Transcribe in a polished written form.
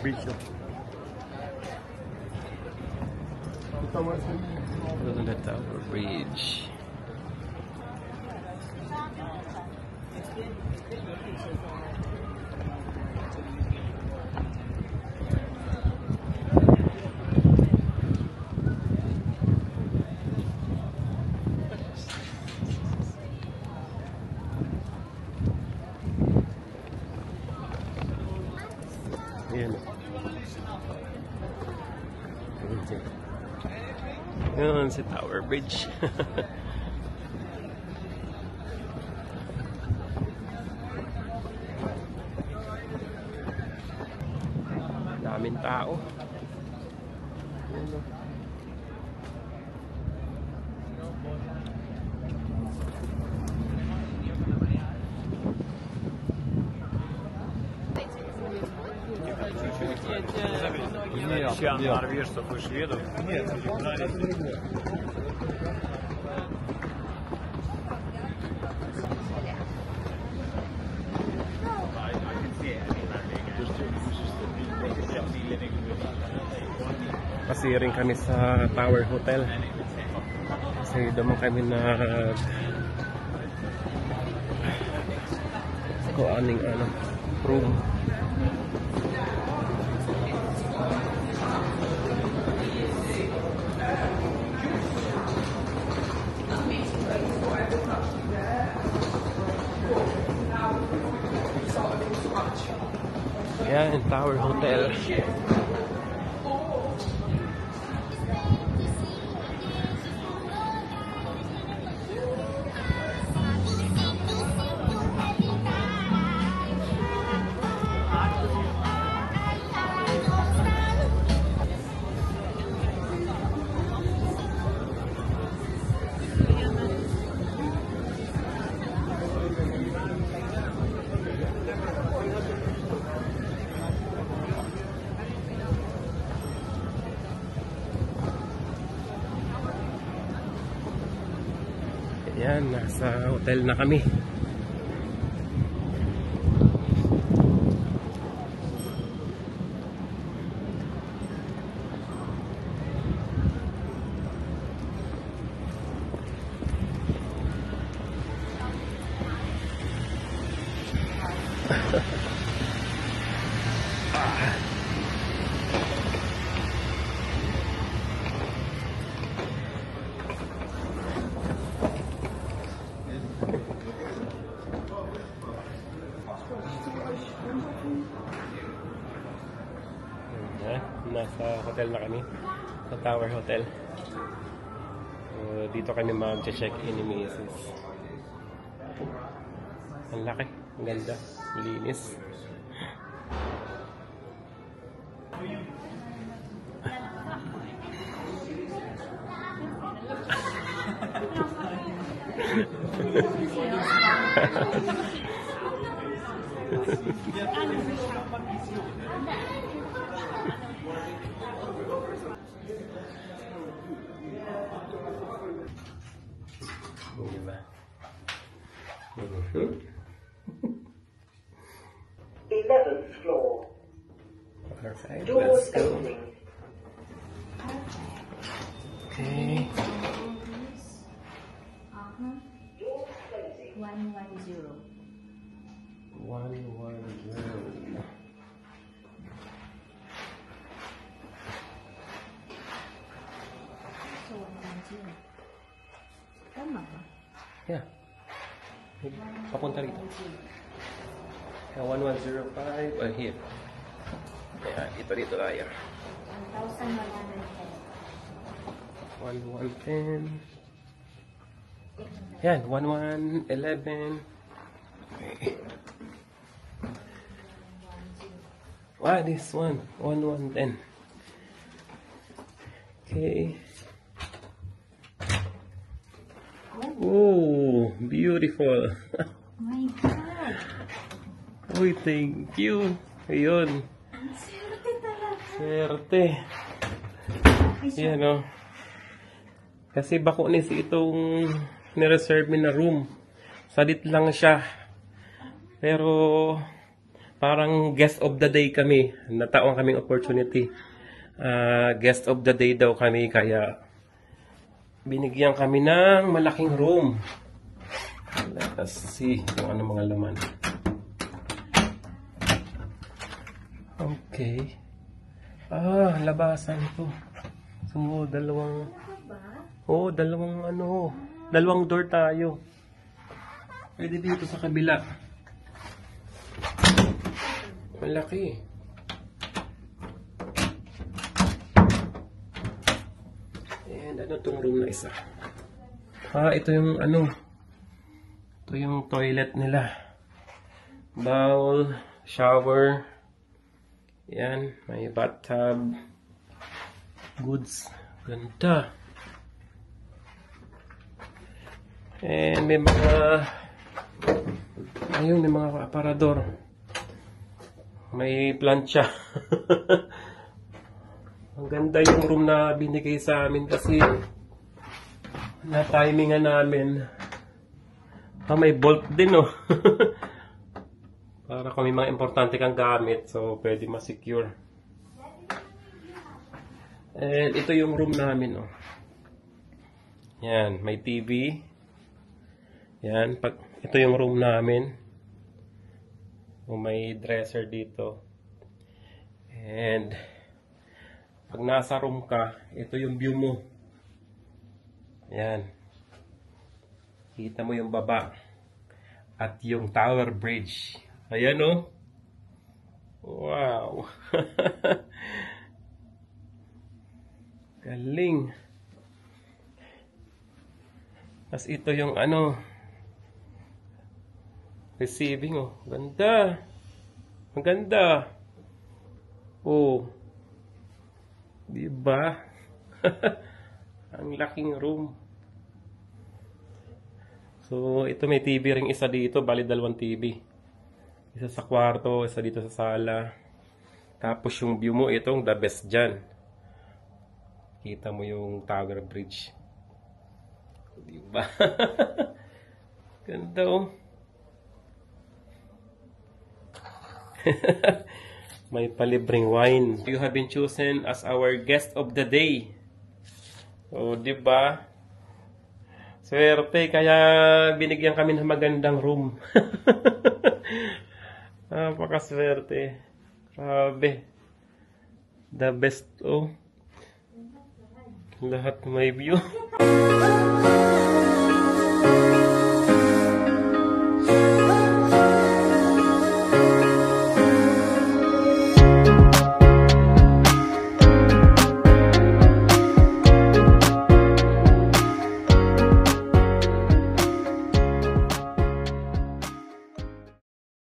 bridge. The Tower Bridge. Ayan. Yun si Tower Bridge. Daming tao. Норвежцев и шведов. Нет, Kasi rin kami sa Tower Hotel. Kasi doon kami aning room. Yan, Tower Hotel. Yan, nasa hotel na kami. Nasa hotel na kami, sa Tower Hotel. Dito kami mag-check-in ni Mrs. Ang laki, ang ganda, linis. Diba? 11th floor. Perfect. Doors Let's go. opening. Okay. Doors closing. 110. 110. So 110. Tama ba? Yeah. Papunta rito. 1105. Here. Ayan, dito tayo. 1,110. 1110. Yan, 1111. Okay. Ah, this one. 1110. Okay. Oh, beautiful. My God! Uy, thank you. Ayun. Ang swerte talaga. Swerte. Yan, oh. Kasi Bacones itong nireserve na room. Sadit lang siya. Pero parang guest of the day kami. Nataon kaming opportunity. Guest of the day daw kami, kaya binigyan kami ng malaking room. Let us see kung ano mga laman. Okay. Labasan ito. So, dalawang door tayo. Pwede dito sa kabila. Malaki. And ano tong room na isa? Ito yung ito yung toilet nila. Bowl, shower. Yan, may bathtub. Goods. Ganda. And may mga aparador. May plancha. Ang ganda yung room na binigay sa amin kasi na-timingan namin. May bolt din, oh. Para kung may mga importante kang gamit, so pwede ma-secure. And ito yung room namin, oh. Yan, may TV. Yan, ito yung room namin. May dresser dito. And pag nasa room ka, ito yung view mo. Yan. Kita mo yung baba. At yung Tower Bridge. Ayan, oh. Wow. Galing. Tapos ito yung receiving, oh. Ganda. Ang ganda. Oh. Diba? Ang laking room. So, ito may TV ring isa dito. Bali, 2 TV. Isa sa kwarto, isa dito sa sala. Tapos yung view mo, itong the best dyan. Kita mo yung Tower Bridge. Diba? Ganda, oh. May palibreng wine. You have been chosen as our guest of the day. O, diba? Swerte, kaya binigyan kami ng magandang room. Napakaswerte. Grabe. The best, oh. Lahat may view.